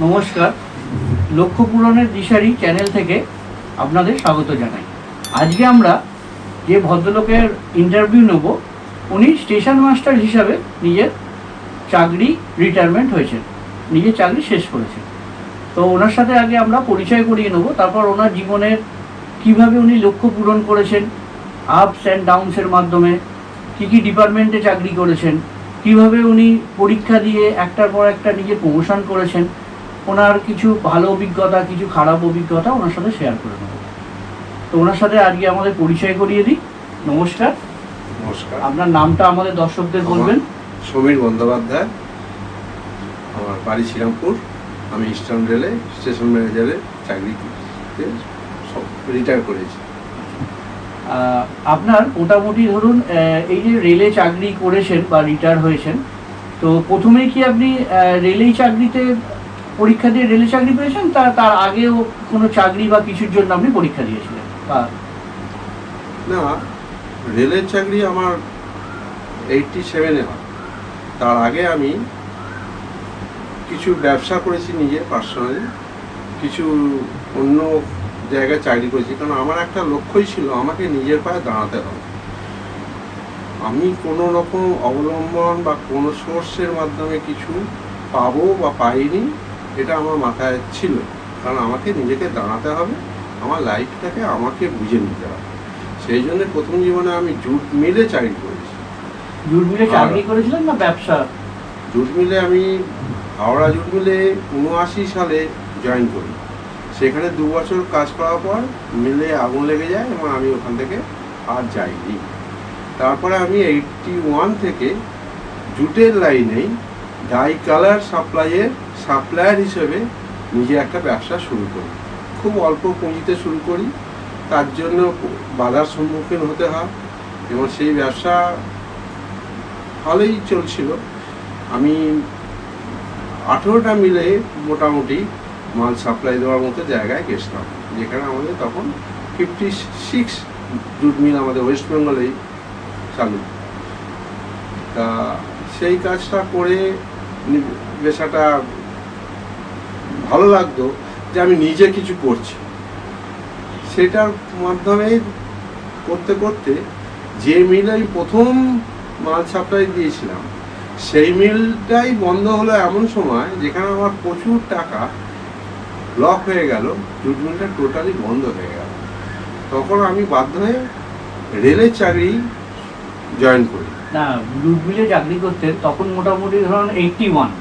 নমস্কার, লক্ষ্য পূরণের দিশারি চ্যানেল থেকে আপনাদের স্বাগত জানাই। আজকে আমরা যে ভদ্রলোকের ইন্টারভিউ নেব, উনি স্টেশন মাস্টার হিসাবে নিজের চাকরি রিটায়ারমেন্ট হয়েছেন, নিজের চাকরি শেষ করেছেন। তো ওনার সাথে আগে আমরা পরিচয় করিয়ে নেব, তারপর ওনার জীবনের কিভাবে উনি লক্ষ্য পূরণ করেছেন, আপস অ্যান্ড ডাউনসের মাধ্যমে কী কী ডিপার্টমেন্টে চাকরি করেছেন, কিভাবে উনি পরীক্ষা দিয়ে একটার পর একটা নিজে প্রমোশন করেছেন, ওনার কিছু ভালো অভিজ্ঞতা, কিছু খারাপ অভিজ্ঞতা ওনার সাথে শেয়ার করে নেব। তো ওনার সাথে আজকে আমাদের পরিচয় করিয়ে দিই। নমস্কার। নমস্কার। আপনার নামটা আমাদের দর্শকদের বলবেন। সমীর বন্দ্যোপাধ্যায়, আমার বাড়ি শ্রীরামপুর। আমি ইস্টার্ন রেলে স্টেশন ম্যানেজারে চাকরিতে রিটায়ার করেছি। আপনার মোটামুটি ধরুন এই যে রেলে চাকরি করেছেন বা রিটায়ার হয়েছেন, তো প্রথমেই কি আপনি রেলেই চাকরিতে পরীক্ষা দিয়ে রেলে চাকরি পেয়েছেন, তার আগেও কোনো চাকরি বা কিছুর জন্য আপনি পরীক্ষা দিয়েছিলেন? বা না, রেলের চাকরি আমার 87-এ হয়। তার আগে আমি কিছু ব্যবসা করেছি নিজে পার্সোনালি, কিছু অন্য জায়গায় চাকরি করেছি, কারণ আমার একটা লক্ষ্যই ছিল আমাকে নিজের পায়ে দাঁড়াতে হবে। আমি কোনো রকম অবলম্বন বা কোনো সোর্সের মাধ্যমে কিছু পাবো বা পাইনি, এটা আমার মাথায় ছিল। কারণ আমাকে নিজেকে দাঁড়াতে হবে, আমার লাইফটাকে আমাকে বুঝে নিতে হবে। সেই জন্য প্রথম জীবনে আমি জুট মিলে চাকরি করেছি। জুট মিলে চাকরি করেছিলেন না ব্যবসা? জুট মিলে আমি হাওড়া জুট মিলে 79 সালে জয়েন করি। সেখানে 2 বছর কাজ করার পর মিলে আগুন লেগে যায় এবং আমি ওখান থেকে আর যাইনি। তারপরে আমি 81 থেকে জুটের লাইনেই ডাই কালার সাপ্লায়ার হিসেবে নিজে একটা ব্যবসা শুরু করি। খুব অল্প পুঁজিতে শুরু করি, তার জন্য বাধার সম্মুখীন হতে হয় এবং সেই ব্যবসা ভালোই চলছিল। আমি 18টা মিলে মোটামুটি মাল সাপ্লাই দেওয়ার মতো জায়গায় গেছিলাম, যেখানে আমাদের তখন 56 জুট মিল আমাদের ওয়েস্ট বেঙ্গলেই চালু। তা সেই কাজটা করে বেশ একটা ভালো লাগতো যে আমি নিজে কিছু করছি। সেটার মাধ্যমে করতে করতে যে মিল আমি প্রথম মাল সাপ্লাই দিয়েছিলাম, সেই মিলটাই বন্ধ হলো এমন সময় যেখানে আমার প্রচুর টাকা ব্লক হয়ে গেল, জুট মিলটা টোটালি বন্ধ হয়ে গেল। তখন আমি বাধ্য হয়ে রেলের চাকরি জয়েন করি। না, জুট মিলে চাকরি করতে তখন মোটামুটি ধরুন 81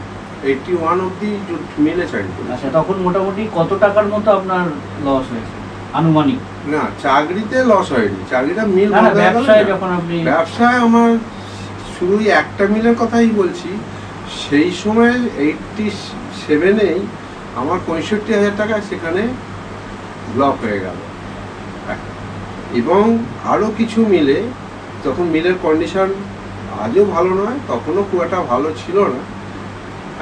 অবধি জুট মিলে চাকরি করি। আচ্ছা, তখন মোটামুটি কত টাকার মতো আপনার লস হয়েছে আনুমানিক? না, চাকরিতে লস হয়নি, চাকরিটা মিল ব্যবসায় যখন আপনি ব্যবসায় আমার শুধু একটা মিলের কথাই বলছি। সেই সময় 87-এই আমার 65,000 টাকা সেখানে ব্লক হয়ে গেল। এবং আরও কিছু মিলে তখন মিলের কন্ডিশন আজও ভালো নয়, তখনও খুব একটা ভালো ছিল না।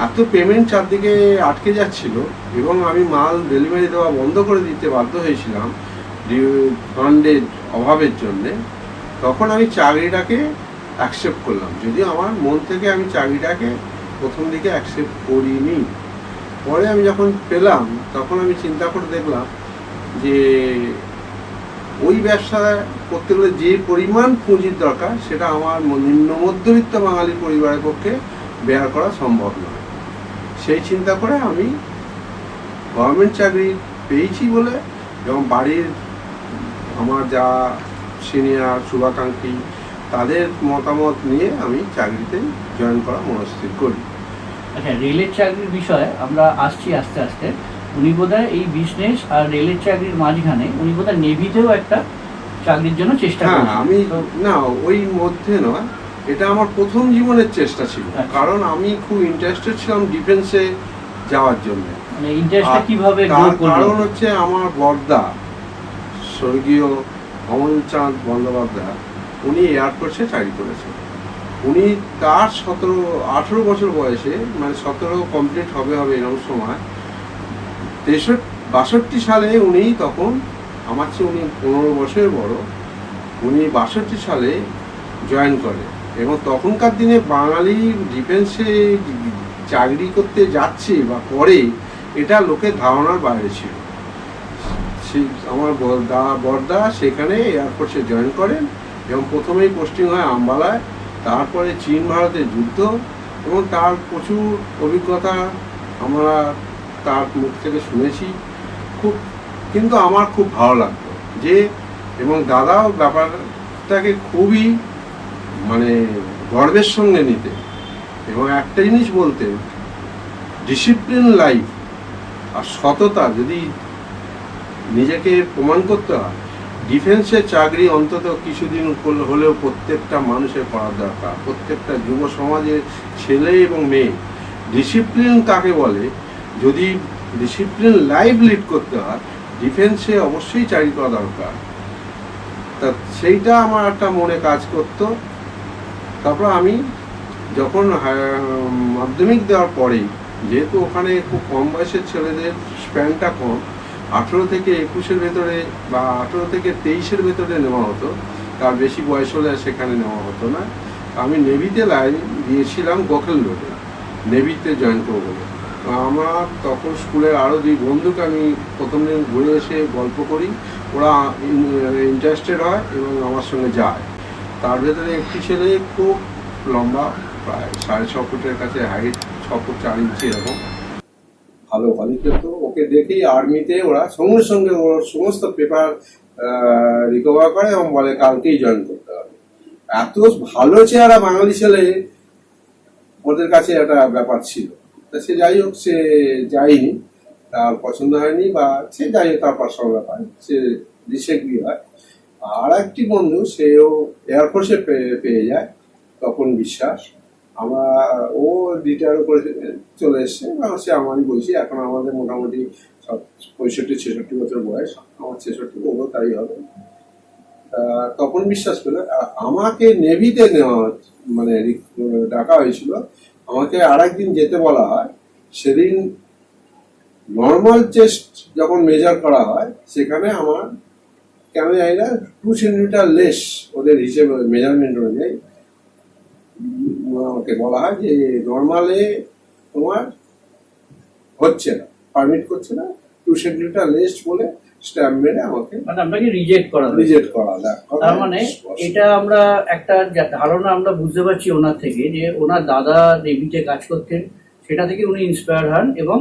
এত পেমেন্ট চারদিকে আটকে যাচ্ছিল এবং আমি মাল ডেলিভারি দেওয়া বন্ধ করে দিতে বাধ্য হয়েছিলাম ফান্ডের অভাবের জন্যে। তখন আমি চাকরিটাকে অ্যাকসেপ্ট করলাম, যদিও আমার মন থেকে আমি চাকরিটাকে প্রথম দিকে অ্যাকসেপ্ট করিনি। পরে আমি যখন পেলাম তখন আমি চিন্তা করে দেখলাম যে ওই ব্যবসা করতে গেলে যে পরিমাণ পুঁজির দরকার সেটা আমার নিম্ন মধ্যবিত্ত বাঙালি পরিবারের পক্ষে বেয়ার করা সম্ভব নয়। সেই চিন্তা করে আমি গভর্নমেন্ট চাকরি পেয়েছি বলে এবং বাড়ির আমার যা সিনিয়র শুভাকাঙ্ক্ষী তাদের মতামত নিয়ে আমি চাকরিতে জয়েন করা মনস্থির করি। আচ্ছা, রেলের চাকরির বিষয়ে আমরা আসছি আস্তে আস্তে। উনি বোধহয় এই বিজনেস আর রেলের চাকরির মাঝখানে উনি বোধহয় নেভিতেও একটা চাকরির জন্য চেষ্টা করেন। আমি না, ওই মধ্যে নয়, এটা আমার প্রথম জীবনের চেষ্টা ছিল। কারণ আমি খুব ইন্টারেস্টেড ছিলাম ডিফেন্সে যাওয়ার জন্য। মানে ইন্টারেস্টটা কিভাবে গ্রো করলো? কারণ হচ্ছে আমার বড়দা স্বর্গীয় অমলচাঁদ বন্দ্যোপাধ্যায়, উনি এয়ারফোর্সে চাকরি করেছেন। উনি তার 18 বছর বয়সে, মানে 17 কমপ্লিট হবে এরকম সময়, 62 সালে উনি, তখন আমার চেয়ে উনি 15 বছরের বড়, উনি 62 সালে জয়েন করে। এবং তখনকার দিনে বাঙালি ডিফেন্সে চাকরি করতে যাচ্ছে বা করে, এটা লোকের ধারণার বাইরে ছিল। সেই আমার বড়দা সেখানে এয়ারফোর্সে জয়েন করেন এবং প্রথমেই পোস্টিং হয় আম্বালায়, তারপরে চীন ভারতের যুদ্ধ এবং তার প্রচুর অভিজ্ঞতা আমরা তার মুখ থেকে শুনেছি। কিন্তু আমার খুব ভালো লাগতো যে, এবং দাদাও ব্যাপারটাকে খুবই মানে গর্বের সঙ্গে নিতে, এবং একটা জিনিস বলতে, ডিসিপ্লিন লাইফ আর সততা যদি নিজেকে প্রমাণ করতে হয়, ডিফেন্সের চাকরি অন্তত কিছুদিন হলেও প্রত্যেকটা মানুষের করার দরকার। প্রত্যেকটা যুব সমাজের ছেলে এবং মেয়ে ডিসিপ্লিন কাকে বলে, যদি ডিসিপ্লিন লাইফ লিড করতে হয় ডিফেন্সে অবশ্যই চাকরি করা দরকার। তা সেইটা আমার একটা মনে কাজ করতো। তারপর আমি যখন মাধ্যমিক দেওয়ার পরেই, যেহেতু ওখানে খুব কম বয়সের ছেলেদের স্প্যানটা কম, 18 থেকে 21-এর ভেতরে বা 18 থেকে 23-এর ভেতরে নেওয়া হতো, তার বেশি বয়স হলে সেখানে নেওয়া হতো না। আমি নেভিতে লাইন দিয়েছিলাম গোখেল রোডে, নেভিতে জয়েন করবো বলে। আমার তখন স্কুলের আরও 2 বন্ধুকে আমি প্রথম দিন ঘুরে এসে গল্প করি, ওরা ইন্টারেস্টেড হয় এবং আমার সঙ্গে যায়। তার ভেতরে একটি ছেলে খুব লম্বা, প্রায় 6.5 ফুটের কাছে হাইট, 6 ফুট 4 ইঞ্চি এরকম, ভালো ভালো খেলতো। ওকে দেখেই আর্মিতে ওরা সঙ্গে সঙ্গে ওর সমস্ত পেপার রিকভার করে এবং বলে কালকেই জয়েন করতে হবে। এত ভালো চেহারা বাঙালি ছেলে, ওদের কাছে একটা ব্যাপার ছিল। তা সে যাই হোক, সে যায়নি, তার পছন্দ হয়নি বা সে যাই হোক, তার পার্সোনাল ব্যাপার, সে ডিসএগ্রি হয়। আর একটি বন্ধু, সেও এয়ারফোর্সে পেয়ে যায়, তখন বিশ্বাস। ও রিটায়ার করে চলে এসছে, সে আমারই বলছি। এখন আমাদের মোটামুটি 65-66 বছর বয়স, আমার 66, ওরও তাই হবে। তখন বিশ্বাস পেল। আমাকে নেভিতে নেওয়া মানে ডাকা হয়েছিল, আমাকে আর একদিন যেতে বলা হয়। সেদিন নর্মাল চেস্ট যখন মেজার করা হয়, সেখানে আমার কেন জানি না 2 সেন্টিমিটার লেস ওদের হিসেবে মেজারমেন্ট অনুযায়ী আমাকে বলা হয় যে নর্মালে তোমার হচ্ছে না, পারমিট করছে না, 2 সেন্টিমিটার লেস বলে স্ট্যাম্প মেরে আমাকে আপনাকে রিজেক্ট করা। তার মানে এটা আমরা একটা ধারণা আমরা বুঝতে পারছি ওনার থেকে, যে ওনার দাদা নেভিতে কাজ করতেন, সেটা থেকে উনি ইন্সপায়ার হন এবং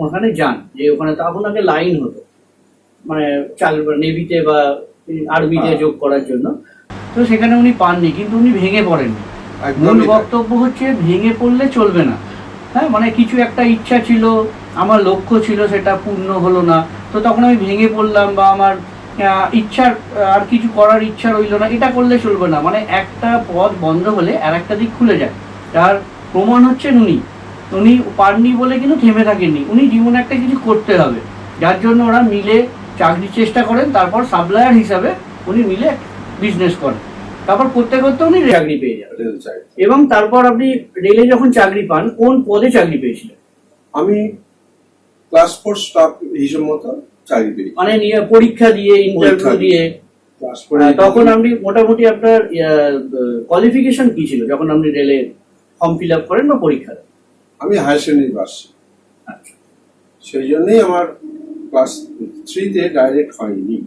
ওখানে যান, যে ওখানে তো আপনাকে লাইন হতো মানে নেভিতে বা আর্মিতে যোগ করার জন্য। তো সেখানে উনি পাননি, কিন্তু উনি ভেঙে পড়েননি। মূল বক্তব্য হচ্ছে ভেঙে পড়লে চলবে না। হ্যাঁ, মানে কিছু একটা ইচ্ছা ছিল, আমার লক্ষ্য ছিল, সেটা পূর্ণ হলো না, তো তখন আমি ভেঙে পড়লাম, বা আমার ইচ্ছার আর কিছু করার ইচ্ছা রইল না, এটা করলে চলবে না। মানে একটা পথ বন্ধ হলে আর একটা দিক খুলে যায়। তার প্রমাণ হচ্ছে উনি পাননি বলে কিন্তু থেমে থাকেননি, উনি জীবনে একটা কিছু করতে হবে, যার জন্য ওরা মিলে চাকরির চেষ্টা করেন। তারপর সাপ্লায়ার হিসাবে উনি মিলে বিজনেস করেন, তারপর করতে করতে উনি চাকরি পেয়ে যান। এবং তারপর আপনি রেলে যখন চাকরি পান, কোন পদে চাকরি পেয়েছিলেন? আমি ক্লাস 4 স্টাফ হিসেবে মতো চাকরি পেয়েছি, মানে পরীক্ষা দিয়ে, ইন্টারভিউ দিয়ে। তখন আপনি মোটামুটি আপনার কোয়ালিফিকেশন কি ছিল যখন আপনি রেলে ফর্ম ফিল আপ করেন বা পরীক্ষা দেন? আমি হায়ার সেকেন্ডারি পাস। আচ্ছা, সেই জন্যই আমার ক্লাস 3-তে ডাইরেক্ট হয়নি,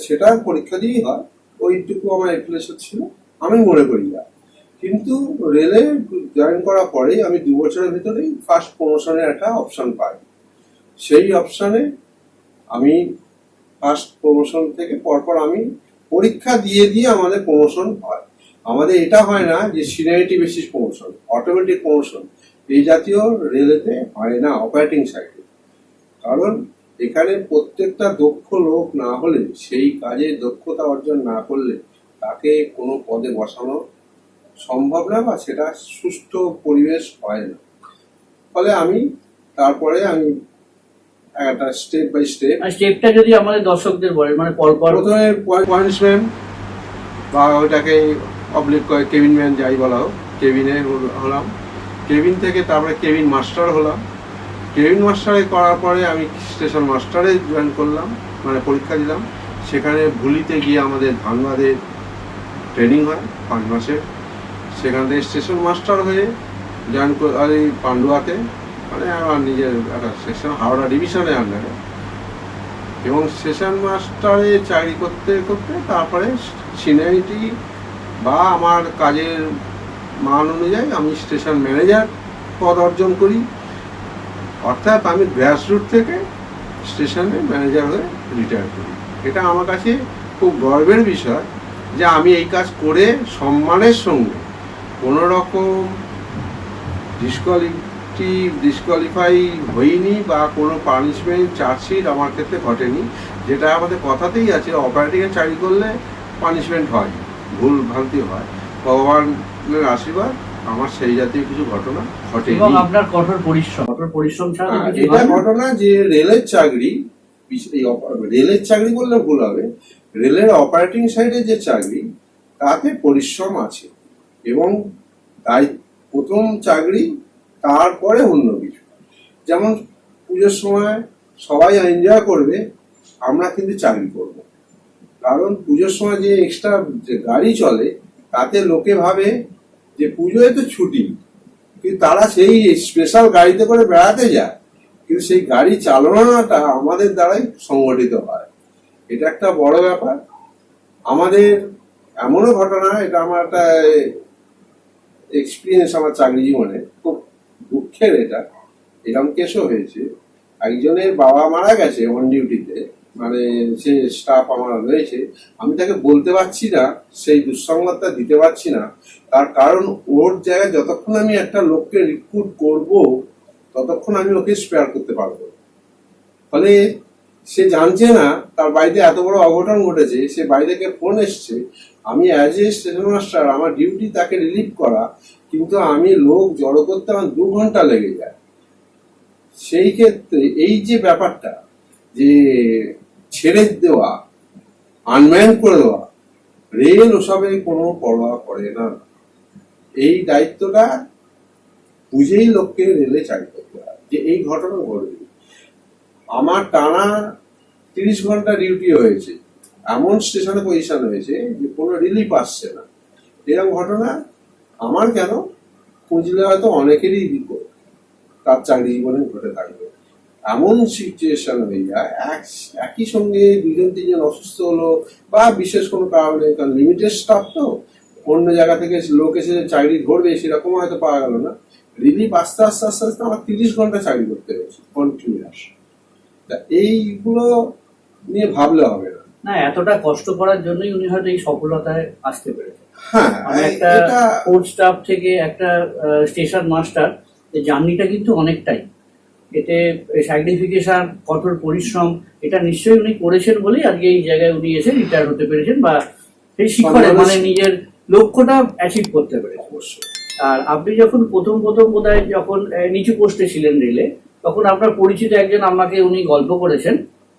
সেটা পরীক্ষা দিয়েই হয়। ওইটুকু আমার এপ্লিকেশন ছিল, আমি মনে করি না। কিন্তু রেলে জয়েন করার পরেই আমি 2 বছরের ভিতরেই ফার্স্ট প্রমোশনের একটা অপশন পাই। সেই অপশনে আমি ফার্স্ট প্রমোশন থেকে পরপর আমি পরীক্ষা দিয়ে আমাদের প্রমোশন হয়। আমাদের এটা হয় না যে seniority basis promotion, automatic promotion এই জাতীয় রেলেতে হয় না অপারেটিং সাইডে। কারণ এখানে প্রত্যেকটা দক্ষ লোক না হলে, সেই কাজে দক্ষতা অর্জন না করলে তাকে কোনো পদে বসানো সম্ভব না, বা সেটা সুষ্ঠু পরিবেশ হয় না। ফলে তারপরে আমি একটা স্টেপ বাই স্টেপটা যদি আমাদের দর্শকদের বলেন, মানে প্রথমে পয়েন্টসম্যান বা ওইটাকে অবলিক করে কেবিন ম্যান যাই বলা হোক, কেবিনে হলাম। কেবিন থেকে তারপরে কেবিন মাস্টার হলাম। কেবিন মাস্টারে করার পরে আমি স্টেশন মাস্টারে জয়েন করলাম, মানে পরীক্ষা দিলাম। সেখানে ভুলিতে গিয়ে আমাদের ধানবাদের ট্রেনিং হয় 5 মাসের। সেখান থেকে স্টেশন মাস্টার হয়ে জয়েন পান্ডুয়াতে মানে আমার নিজের একটা সেকশন হাওড়া ডিভিশনের আন্ডারে, এবং সেশন মাস্টারে চাকরি করতে করতে তারপরে সিনিয়রিটি বা আমার কাজের মান অনুযায়ী আমি স্টেশন ম্যানেজার পদ অর্জন করি। অর্থাৎ আমি গ্রাসরুট থেকে স্টেশনে ম্যানেজার হয়ে রিটায়ার করি। এটা আমার কাছে খুব গর্বের বিষয় যে আমি এই কাজ করে সম্মানের সঙ্গে কোনো রকম ডিসকোয়ালিফাই হইনি বা কোনো পানিশমেন্ট চার্জশিট আমার ক্ষেত্রে ঘটেনি। যেটা আমাদের কথাতেই আছে, অপারেটিংয়ে চাকরি করলে পানিশমেন্ট হয়, ভুল ভ্রান্তি হয়। ভগবানের আশীর্বাদ আমার সেই জাতীয় কিছু ঘটনা ঘটেনি। এবং আপনার কঠোর পরিশ্রম ছাড়া তো কিছু এটা হয় না। ঘটনা যে রেলের চাকরি, রেলের চাকরি বললে ভুল হবে, রেলের অপারেটিং সাইডে যে চাকরি তাতে পরিশ্রম আছে, এবং তাই প্রথম চাকরি, তারপরে অন্য কিছু। যেমন পুজোর সময় সবাই এনজয় করবে, আমরা কিন্তু চাকরি করব, কারণ পুজোর সময় যে এক্সট্রা যে গাড়ি চলে তাতে লোকে ভাবে যে পুজোয় তো ছুটি, কিন্তু তারা সেই স্পেশাল গাড়িতে করে বেড়াতে যায়, কিন্তু সেই গাড়ি চালনাটা আমাদের দ্বারাই সংগঠিত হয়। এটা একটা বড় ব্যাপার। আমাদের এমনও ঘটনা, এটা আমার একটা এক্সপিরিয়েন্স আমার চাকরি জীবনে, খুব দুঃখের। এরকম কেসও হয়েছে। একজনের বাবা মারা গেছে অন ডিউটিতে, মানে সে স্টাফ আমার রয়েছে, আমি তাকে বলতে পারছি না, সেই দুঃসংবাদটা দিতে পারছি না, তার কারণ ওর জায়গায় যতক্ষণ আমি একটা লোককে রিক্রুট করব ততক্ষণ আমি ওকে স্পেয়ার করতে পারবো। ফলে সে জানছে না তার বাড়িতে এত বড় অঘটন ঘটেছে, সে বাড়ি থেকে ফোন এসছে, আমি অ্যাজ এ স্টেশন মাস্টার, আমার ডিউটি তাকে রিলিভ করা, কিন্তু আমি লোক জড়ো করতে আমার 2 ঘন্টা লেগে যায়। সেই ক্ষেত্রে এই যে ব্যাপারটা, যে ছেড়ে দেওয়া, আনম্যান করে দেওয়া, রেল ওসবে কোনো পরোয়া করে না। এই দায়িত্বটা বুঝেই লোককে রেলে চাকরি করতে হয়। যে এই ঘটনা ঘটবে, আমার টানা 30 ঘন্টা ডিউটি হয়েছে, এমন স্টেশনে পজিশন হয়েছে যে কোনো রিলিফ আসছে না। এরকম ঘটনা আমার কেন, খুঁজলে হয়তো অনেকেরই তার চাকরি জীবনে ঘটে থাকবে। এমন সিচুয়েশন হয়ে যায়, একই সঙ্গে 2-3জন অসুস্থ হলো বা বিশেষ কোনো কারণে, কারণ লিমিটেড স্টাফ তো, অন্য জায়গা থেকে লোক এসে চাকরি ধরবে সেরকম হয়তো পাওয়া গেল না। রিলিফ আস্তে আস্তে আস্তে আস্তে আমার 30 ঘন্টা চাকরি করতে হয়েছে কন্টিনিউয়াস। তা এইগুলো নিয়ে ভাবলে হবে না। না, এতটা কষ্ট করার জন্যই উনি হয়তো এই সফলতায় আসতে পেরেছেন। হ্যাঁ, একটা কোর্ট স্টাফ থেকে একটা স্টেশন মাস্টার, জার্নিটা কিন্তু অনেকটাই। এতে সার্টিফিকেশন, কঠোর পরিশ্রম, এটা নিশ্চয়ই উনি করেছেন বলেই আজকে এই জায়গায় উনি এসে রিটায়ার হতে পেরেছেন, বা সেই শিখরে মানে নিজের লক্ষ্যটা অ্যাচিভ করতে পেরেছেন। অবশ্যই। আর আপনি যখন প্রথম বোধহয় যখন নিচু পোস্টে ছিলেন রেলে, তখন আপনার পরিচিত একজন আমাকে উনি গল্প করেছেন,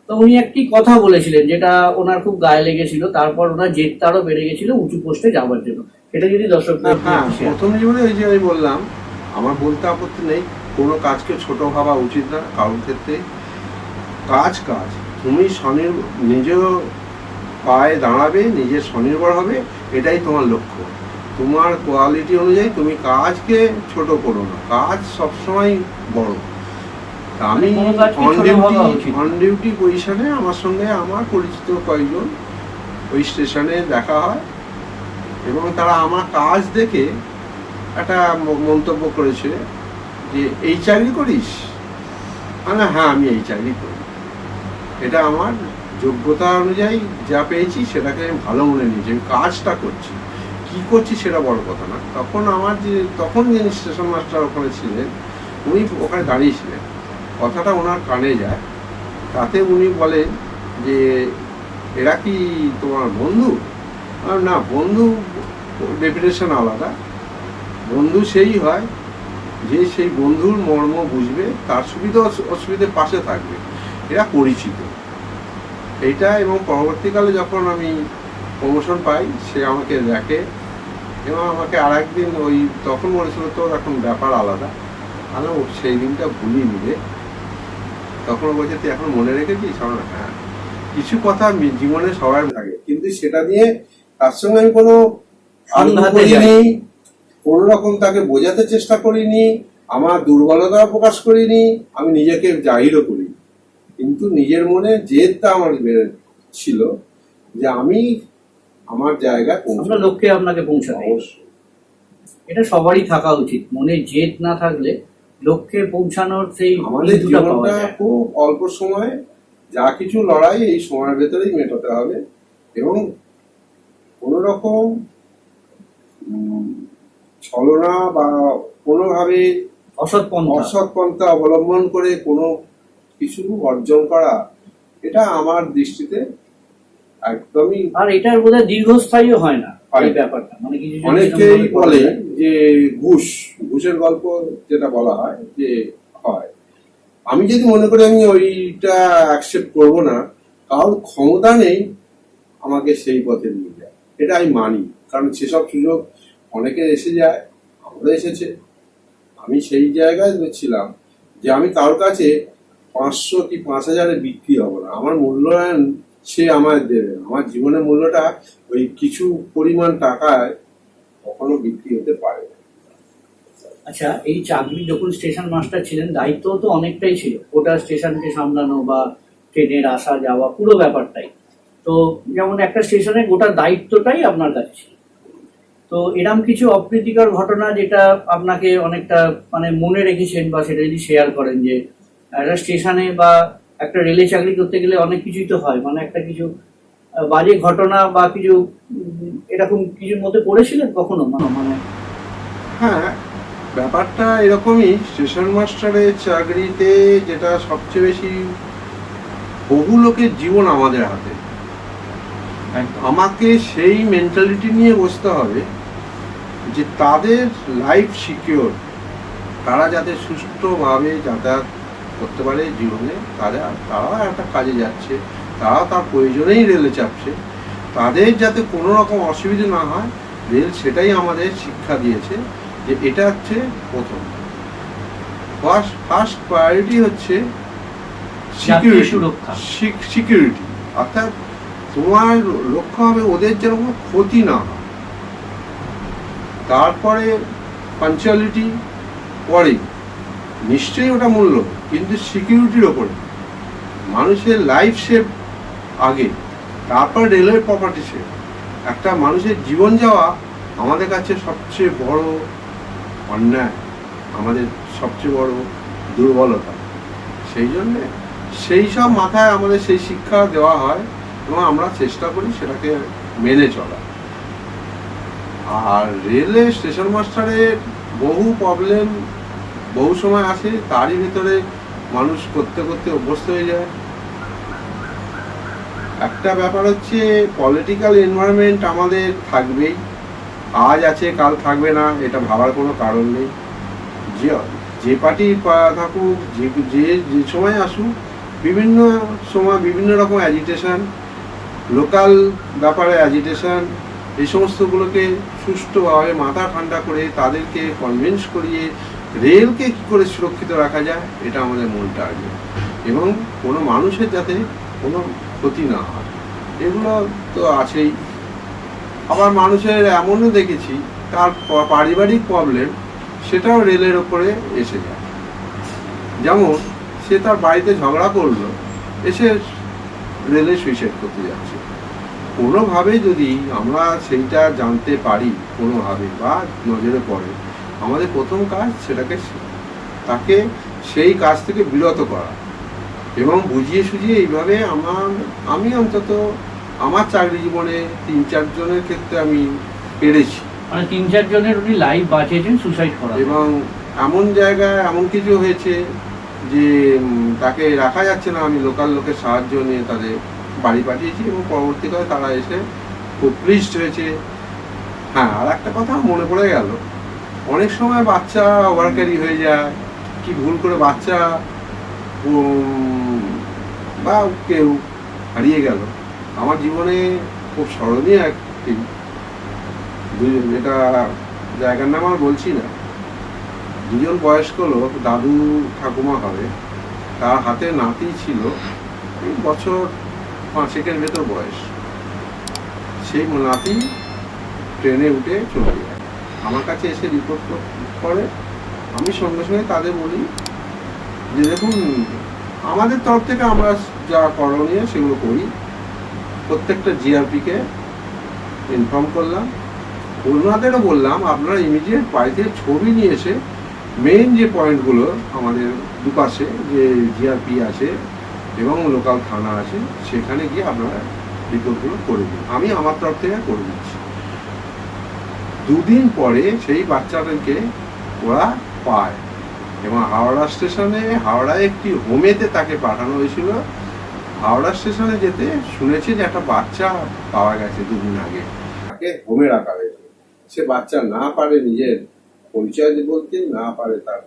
তো উনি একটি কথা বলেছিলেন যেটা ওনার খুব গায়ে লেগেছিল। তারপর ওনার জেদটা আরো বেড়ে গেছিল উঁচু পোস্টে যাওয়ার জন্য। এটা যদি দর্শক, হ্যাঁ, প্রথম জীবনে ওই যে আমি বললাম, আমার বলতে আপত্তি নেই, কোনো কাজকে ছোট ভাবা উচিত না কারোর ক্ষেত্রে। কাজ, তুমি নিজেও পায়ে দাঁড়াবে, নিজের স্বনির্ভর হবে, এটাই তোমার লক্ষ্য। তোমার কোয়ালিটি অনুযায়ী তুমি কাজকে ছোট করো না, কাজ সবসময় বড়। আমি অন ডিউটি পজিশনে আমার সঙ্গে আমার পরিচিত কয়েকজন ওই স্টেশনে দেখা হয়, এবং তারা আমার কাজ দেখে একটা মন্তব্য করেছে যে এই চাকরি করিস, মানে হ্যাঁ আমি এই চাকরি করি, এটা আমার যোগ্যতা অনুযায়ী যা পেয়েছি সেটাকে আমি ভালো মনে নিয়েছি, আমি কাজটা করছি, কি করছি সেটা বড় কথা না। তখন যিনি স্টেশন মাস্টার ওখানে ছিলেন, উনি ওখানে দাঁড়িয়েছিলেন, কথাটা ওনার কানে যায়। তাতে উনি বলেন যে এরা কি তোমার বন্ধু? না, বন্ধু ডেফিনেশন আলাদা। বন্ধু সেই হয় যে সেই বন্ধুর মর্ম বুঝবে, তার সুবিধা অসুবিধে পাশে থাকবে, এরা পরিচিত এইটা। এবং পরবর্তীকালে যখন আমি প্রমোশন পাই, সে আমাকে দেখে এবং আমাকে আর একদিন ওই তখন বলেছিল তোর এখন ব্যাপার আলাদা, আমি সেই দিনটা ভুলিয়ে নিবে। তখন বলছে তুই এখন মনে রেখেছিস? হ্যাঁ, কিছু কথা জীবনে সবার থাকে, কিন্তু সেটা নিয়ে তার সঙ্গে আমি কোনো আনন্দ করিনি, কোনো রকম তাকে বোঝাতে চেষ্টা করিনি, আমার দুর্বলতা প্রকাশ করিনি, আমি নিজেকে জাহিরও করি, কিন্তু নিজের মনে জেদটা আমার ছিল যে আমি আমার জায়গায় আপনার পৌঁছাবো। লক্ষ্যে আপনাকে পৌঁছাতে, অবশ্যই এটা সবারই থাকা উচিত। মনে জেদ না থাকলে লক্ষ্যে পৌঁছানোর সেই আমাদের ইন্ধনটা পাওয়া জীবনটা যায়। খুব অল্প সময়ে, যা কিছু লড়াই এই সময়ের ভেতরেই মেটাতে হবে, এবং কোন রকম ছলনা বা কোনোভাবে অসৎ পন্থা, অসৎ পন্থা অবলম্বন করে কোনো কিছু অর্জন করা, এটা আমার দৃষ্টিতে একদমই। আর এটার বোধহয় দীর্ঘস্থায়ীও হয় না হয় এই না। ব্যাপারটা, মানে কিছু যদি অনেকেই এরকম ভাবে বলে করা যায়। যে ঘুষের গল্প যেটা বলা হয় যে হয়, আমি যদি মনে করি আমি ওইটা অ্যাকসেপ্ট করবো না, কারণ ক্ষমতা নেই আমাকে সেই পথে নিয়ে যায়, এটা আমি মানি। কারণ সেসব সুযোগ অনেকের এসে যায়, আমারও এসেছে। আমি সেই জায়গায় ছিলাম যে আমি কারোর কাছে 500 কি 5000-এ বিক্রি হব না, আমার মূল্যায়ন সে আমায় দেবে। আমার জীবনের মূল্যটা ওই কিছু পরিমাণ টাকায় কখনো বিক্রি হতে পারে না। আচ্ছা, এই চাকরি যখন স্টেশন মাস্টার ছিলেন, দায়িত্ব তো অনেকটাই ছিল, গোটা স্টেশনকে সামলানো বা ট্রেনের আসা যাওয়া পুরো ব্যাপারটাই। তো যেমন একটা স্টেশনে গোটা দায়িত্বটাই আপনার কাছে ছিল। তো এরকম কিছু অপ্রীতিকর ঘটনা যেটা আপনাকে অনেকটা মানে মনে রেখেছেন, বা সেটা যদি শেয়ার করেন, যে একটা স্টেশনে বা একটা রেলে চাকরি করতে গেলে অনেক কিছুই তো হয়, মানে একটা কিছু বাজে ঘটনা বা কিছু এরকম কিছুর মধ্যে পড়েছিলেন কখনো, মানে? হ্যাঁ, ব্যাপারটা এরকমই। স্টেশন মাস্টারের চাকরিতে যেটা সবচেয়ে বেশি, বহু লোকের জীবন আমাদের হাতে। আমাকে সেই মেন্টালিটি নিয়ে বসতে হবে যে তাদের লাইফ সিকিওর, তারা যাতে সুষ্ঠুভাবে যাতায়াত করতে পারে জীবনে, তারা একটা কাজে যাচ্ছে, তারা তার প্রয়োজনেই রেলে চাপছে, তাদের যাতে কোনো রকম অসুবিধা না হয়, রেল সেটাই আমাদের শিক্ষা দিয়েছে যে এটা হচ্ছে প্রথম ফার্স্ট প্রায়োরিটি হচ্ছে যাত্রী সুরক্ষা। সিকিউরিটি। অর্থাৎ তোমার লক্ষ্য হবে ওদের যেন কোনো ক্ষতি না হয়। তারপরে পাঞ্চুয়ালিটি পরে, নিশ্চয়ই ওটা মূল্য, কিন্তু সিকিউরিটির ওপরে মানুষের লাইফ সেভ আগে, তারপর রেলের প্রপার্টি সেভ। একটা মানুষের জীবন যাওয়া আমাদের কাছে সবচেয়ে বড় অন্যায়, আমাদের সবচেয়ে বড় দুর্বলতা। সেই জন্যে সেই সব মাথায় আমাদের সেই শিক্ষা দেওয়া হয়, এবং আমরা চেষ্টা করি সেটাকে মেনে চলা। আর রেলে স্টেশন মাস্টারের বহু প্রবলেম বহু সময় আসে, তারই ভিতরে মানুষ করতে করতে অভ্যস্ত হয়ে যায়। একটা ব্যাপার হচ্ছে পলিটিক্যাল এনভায়রনমেন্ট আমাদের থাকবেই, আজ আছে কাল থাকবে না, এটা ভাবার কোনো কারণ নেই। যে পার্টি থাকুক, যে সময় আসুক, বিভিন্ন সময় বিভিন্ন রকম অ্যাজিটেশন, লোকাল ব্যাপারে অ্যাজিটেশন, এই সমস্তগুলোকে সুষ্ঠুভাবে মাথা ঠান্ডা করে তাদেরকে কনভিন্স করিয়ে রেলকে কী করে সুরক্ষিত রাখা যায়, এটা আমাদের মূল টার্গেট। এবং কোনো মানুষের যাতে কোনো ক্ষতি না হয়, এগুলো তো আছেই। আবার মানুষের এমনও দেখেছি তার পারিবারিক প্রবলেম, সেটাও রেলের ওপরে এসে যায়। যেমন সে তার বাড়িতে ঝগড়া করলো, এসে রেলে সুইসাইড করতে যাচ্ছে। কোনোভাবে যদি আমরা সেইটা জানতে পারি কোনোভাবে বা নজরে পড়ে, আমাদের প্রথম কাজ সেটাকে তাকে সেই কাজ থেকে বিরত করা, এবং বুঝিয়ে সুঝিয়ে এইভাবে আমি অন্তত আমার চাকরি জীবনে 3-4 জনের ক্ষেত্রে আমি পেরেছি। মানে 3-4 জনের উনি লাইফ বাঁচিয়েছেন সুসাইড করা। এবং এমন জায়গায় এমন কিছু হয়েছে যে তাকে রাখা যাচ্ছে না, আমি লোকাল লোকের সাহায্য নিয়ে তাদের বাড়ি পাঠিয়েছি, এবং পরবর্তীকালে তারা এসে খুব প্লিজড হয়েছে। হ্যাঁ, আর একটা কথা মনে পড়ে গেল, অনেক সময় বাচ্চা ওভার ক্যারি হয়ে যায়, কি ভুল করে বাচ্চা বা কেউ হারিয়ে গেল। আমার জীবনে খুব স্মরণীয় একটি, এটা জায়গার নাম আর বলছি না, দুজন বয়স্ক লোক, দাদু ঠাকুমা হবে, তার হাতে নাতি ছিল, এই বছর 5-এর ভেতর বয়স। সেই নাতি ট্রেনে উঠে চলে যায়, আমার কাছে এসে রিপোর্ট করে আমি সঙ্গে সঙ্গে তাদের বলি যে দেখুন, আমাদের তরফ থেকে আমরা যা করণীয় সেগুলো করি। প্রত্যেকটা জিআরপিকে ইনফর্ম করলাম, ওনাদেরও বললাম আপনারা ইমিডিয়েট বাড়িতে ছবি নিয়ে এসে মেইন যে পয়েন্টগুলো আমাদের দুপাশে যে জিআরপি আছে এবং লোকাল থানা আছে সেখানে গিয়ে আপনারা রিপোর্টগুলো করে দিন, আমি আমার তরফ থেকে করে দিচ্ছি। দুদিন পরে সেই বাচ্চাদেরকে ওরা পায় এবং হাওড়া স্টেশনে, হাওড়ায় একটি হোমেতে তাকে পাঠানো হয়েছিল। হাওড়া স্টেশনে যেতে শুনেছি যে একটা বাচ্চা পাওয়া গেছে দুদিন আগে, তাকে হোমে রাখা হয়েছে। সে বাচ্চা না পারে নিজের পরিচয় বলতে, না পারে তার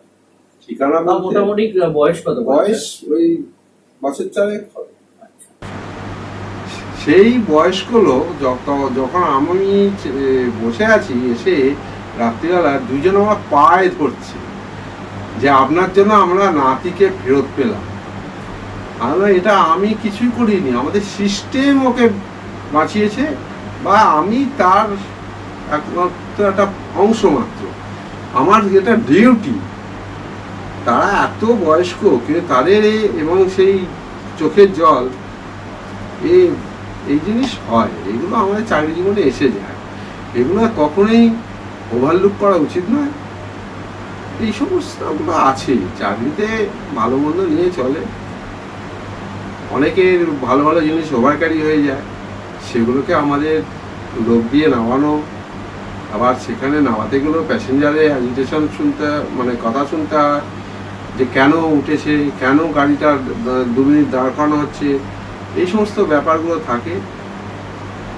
ঠিকানা বলতে। মোটামুটি বয়স কত? বয়স ওই বছর 4 হবে। সেই বয়স্ক লোক যখন আমি বসে আছি, এসে রাত্রিবেলা দুজন আমার পায়ে ধরছে যে আপনার জন্য আমরা নাতিকে ফেরত পেলাম। আমরা এটা আমি কিছুই করিনি, আমাদের সিস্টেম ওকে বাঁচিয়েছে, বা আমি তার একমাত্র একটা অংশ মাত্র, আমার যেটা ডিউটি। তারা এত বয়স্ক, কিন্তু তাদের এবং সেই চোখের জল, এই জিনিস হয়, এগুলো আমাদের চাকরি জীবনে এসে যায়, এগুলো কখনোই ওভারলুক করা উচিত নয়। এই সমস্যাগুলো আছে চাকরিতে, ভালো মন্দ নিয়ে চলে, অনেকের ভালো ভালো জিনিস ওভারক্যারি হয়ে যায়, সেগুলোকে আমাদের লোক দিয়ে নামানো, আবার সেখানে নামাতে গেলেও প্যাসেঞ্জারে অ্যাজিটেশন শুনতে, মানে কথা শুনতে হয় যে কেন উঠেছে, কেন গাড়িটা 2 মিনিট দাঁড় করানো হচ্ছে, এই সমস্ত ব্যাপারগুলো থাকে।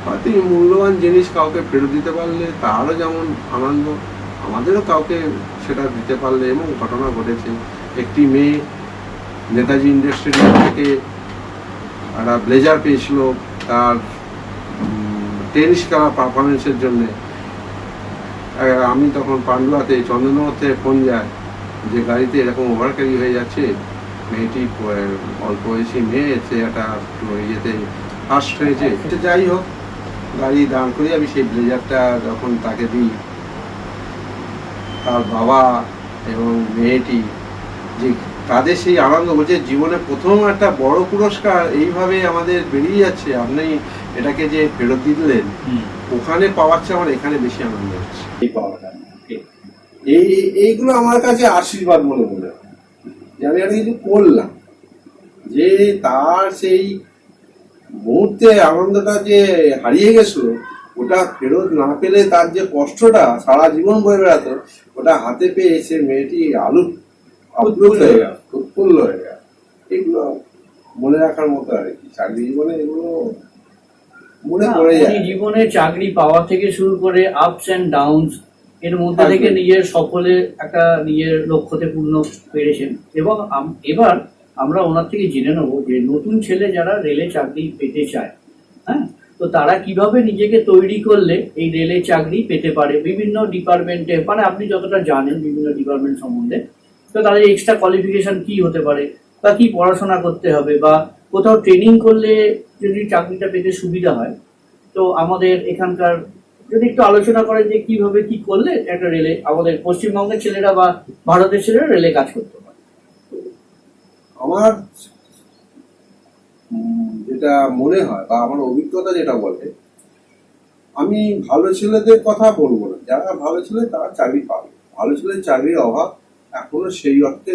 হয়তো এই মূল্যবান জিনিস কাউকে ফেরত দিতে পারলে তারও যেমন আনন্দ, আমাদেরও কাউকে সেটা দিতে পারলে। এবং ঘটনা ঘটেছে, একটি মেয়ে নেতাজি ইন্ডাস্ট্রিয়াল থেকে একটা ব্লেজার পেয়েছিল তার টেনিস খেলা পারফরমেন্সের জন্যে। আমি তখন পান্ডুয়াতে চন্দননগর থেকে ফোন যায় যে গাড়িতে এরকম ওভারক্যারি হয়ে যাচ্ছে, মেয়েটি অল্প বয়সী মেয়ে, সে একটা ইয়েতে ফার্স্ট হয়েছে। যাই হোক, গাড়ি দাঁড় করে আমি সেই ব্লেজারটা যখন তাকে দিই, তার বাবা এবং মেয়েটি যে তাদের সেই আনন্দ, বলছে জীবনে প্রথম একটা বড় পুরস্কার এইভাবে আমাদের বেরিয়ে যাচ্ছে, আপনি এটাকে যে ফেরত দিলেন, ওখানে পাওয়ার চেয়ে আমার এখানে বেশি আনন্দ হচ্ছে। এই পাওয়াটা, এইগুলো আমার কাছে আশীর্বাদ মনে হয় যে আমি একটা কিছু করলাম, যে তার সেই মুহূর্তে আনন্দটা যে হারিয়ে গেছিল, ওটা ফেরত না পেলে তার যে কষ্টটা সারা জীবন বয়ে বেড়াতো, ওটা হাতে পেয়ে সে মেয়েটি উৎফুল্ল হয়ে গেল। এগুলো মনে রাখার মতো আর কি, চাকরি জীবনে এগুলো মনে পড়ে যায়। জীবনে চাকরি পাওয়া থেকে শুরু করে আপস এন্ড ডাউনস, এর মধ্যে থেকে নিজের সকলে একটা নিজের লক্ষ্যতে পূর্ণ পেরেছেন। এবং এবার আমরা ওনার থেকে জেনে নেবো যে নতুন ছেলে যারা রেলে চাকরি পেতে চায়, হ্যাঁ, তো তারা কিভাবে নিজেকে তৈরি করলে এই রেলে চাকরি পেতে পারে বিভিন্ন ডিপার্টমেন্টে, মানে আপনি যতটা জানেন বিভিন্ন ডিপার্টমেন্ট সম্বন্ধে, তো তাদের এক্সট্রা কোয়ালিফিকেশন কি হতে পারে, বা কি পড়াশোনা করতে হবে, বা কোথাও ট্রেনিং করলে যদি চাকরিটা পেতে সুবিধা হয়। তো আমাদের এখানকার যদি একটু আলোচনা করেন যে কিভাবে কি করলে একটা রেলে, আমাদের পশ্চিমবঙ্গের ছেলেরা বা ভারতের ছেলেরা রেলে কাজ করতে পারে। আমার যেটা মনে হয় বা আমার অভিজ্ঞতা যেটা বলে, আমি ভালো ছেলেদের কথা বলবো না, যারা ভালো ছেলে তারা চাকরি পাবে, ভালো ছেলের চাকরির অভাব এখনো সেই অর্থে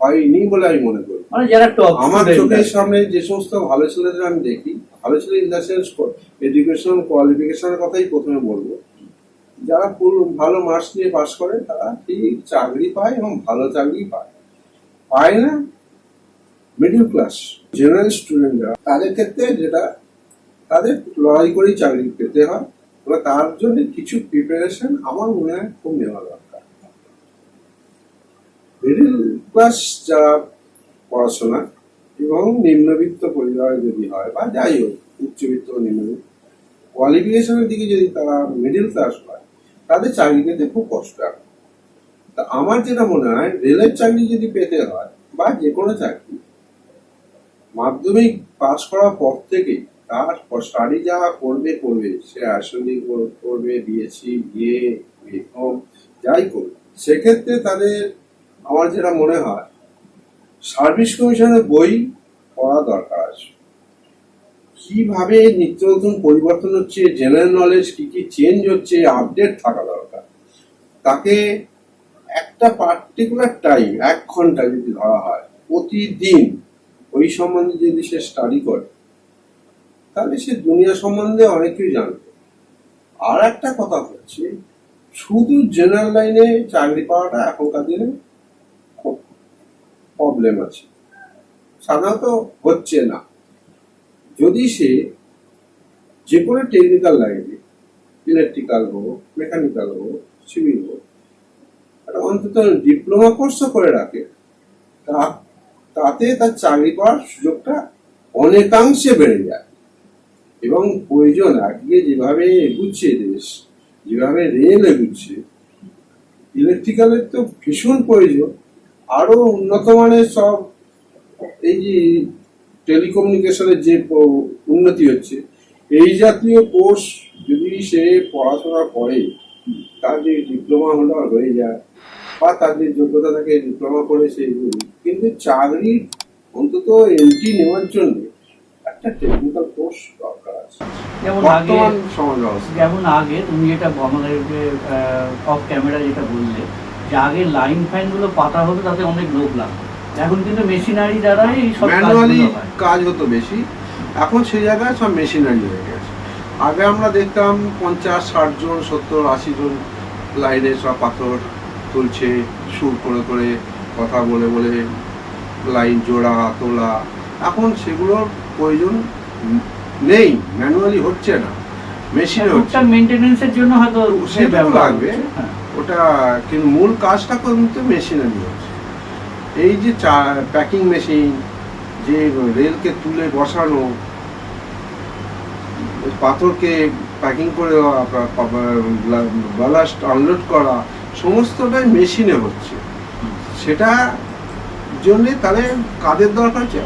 হয়নি বলে আমি মনে করি। মানে যারা টপ, আমার চোখের সামনে যে সমস্ত ভালো ছেলেদের আমি দেখি, ভালো ছেলে ইন দ্য সেন্স এডুকেশন কোয়ালিফিকেশনের কথাই প্রথমে বলবো, যারা ভালো মার্কস নিয়ে পাস করে তারা ঠিক চাকরি পায় এবং ভালো চাকরি পায় না মিডল ক্লাস জেনারেল স্টুডেন্টরা, তাদের ক্ষেত্রে যেটা তাদের লড়াই করেই চাকরি পেতে হয়, এবং তার জন্য কিছু প্রিপারেশন আমার মনে হয় খুব নেওয়া দরকার। মিডল ক্লাস যারা পড়াশোনা এবং নিম্নবিত্ত পরিবারে যদি হয়, বা যাই হোক উচ্চবিত্ত নিম্নবিত্ত, কোয়ালিফিকেশনের দিকে যদি তারা মিডল ক্লাস হয়, তাদের চাকরি পেতে খুব কষ্ট হয়। তা আমার যেটা মনে হয়, রেলের চাকরি যদি পেতে হয় বা যে কোনো চাকরি, মাধ্যমিক পাস করার পর থেকে তার স্টাডি যা করবে, সে আসলে করবে, বিএসসি, বিএ, বিকম, যাই করবে, সেক্ষেত্রে তাদের আমার যেটা মনে হয় সার্ভিস কমিশনের বই পড়া দরকার আছে। কিভাবে নিত্য নতুন পরিবর্তন হচ্ছে, জেনারেল নলেজ কি কি চেঞ্জ হচ্ছে, আপডেট থাকা দরকার। তাকে একটা পার্টিকুলার টাইম 1 ঘন্টা যদি ধরা হয় প্রতিদিন ওই সম্বন্ধে যদি সে স্টাডি করে, তাহলে সে দুনিয়া সম্বন্ধে অনেক কিছু জানবে। আর একটা কথা হচ্ছে, শুধু জেনারেল লাইনে চাকরি পাওয়াটা এখনকার দিনে খুব প্রবলেম আছে, সাধারণত হচ্ছে না। যদি সে যে কোনো টেকনিক্যাল লাইনে, ইলেকট্রিক্যাল হোক, মেকানিক্যাল হোক, সিভিল হোক, একটা অন্তত ডিপ্লোমা কোর্সও করে রাখে, তাতে তার চাকরি পাওয়ার সুযোগটা অনেকাংশে বেড়ে যায়। এবং প্রয়োজন আজকে যেভাবে এগুচ্ছে দেশ, যেভাবে রেল এগুচ্ছে, ইলেকট্রিক্যালের তো ভীষণ প্রয়োজন। আরো উন্নত মানের সব এই যে টেলিকমিউনিকেশনের যে উন্নতি হচ্ছে, এই জাতীয় কোর্স যদি সে পড়াশোনা করে, তার যে ডিপ্লোমা হোল্ডার হয়ে যায় বা তার যে যোগ্যতা থাকে ডিপ্লোমা করে সেইগুলি, কিন্তু চাকরি অন্তত এন্ট্রি নেওয়ার জন্য একটা টেকনিক্যাল কোর্স দরকার আছে বর্তমান সমাজ ব্যবস্থা। যেমন আগে তুমি যেটা আমাদের যে অফ ক্যামেরা যেটা বললে, যে আগে লাইন ফাইন গুলো পাতা হতো, তাতে অনেক লোক লাগতো। এখন কিন্তু মেশিনারি দ্বারাই এই সব ম্যানুয়ালি কাজ হতো বেশি, এখন সেই জায়গায় সব মেশিনারি হয়ে গেছে। আগে আমরা দেখতাম 50-60 জন, 70-80 জন লাইনে সব পাথর তুলছে, সুর করে করে কথা বলে বলে লাইন জোড়া তোলা। এখন সেগুলোর প্রয়োজন নেই, ম্যানুয়ালি হচ্ছে না, মেশিনে হচ্ছে। মেইনটেনেন্সের জন্য হয়তো সেটা লাগবে ওটা, কিন্তু মূল কাজটা কিন্তু মেশিনারি হচ্ছে। এই যে প্যাকিং মেশিন, যে রেলকে তুলে বসানো, পাথরকে প্যাকিং করে বালাস্ট আনলোড করা, সমস্তটাই মেশিনে হচ্ছে। সেটা জন্য তাহলে কাদের দরকার আছে?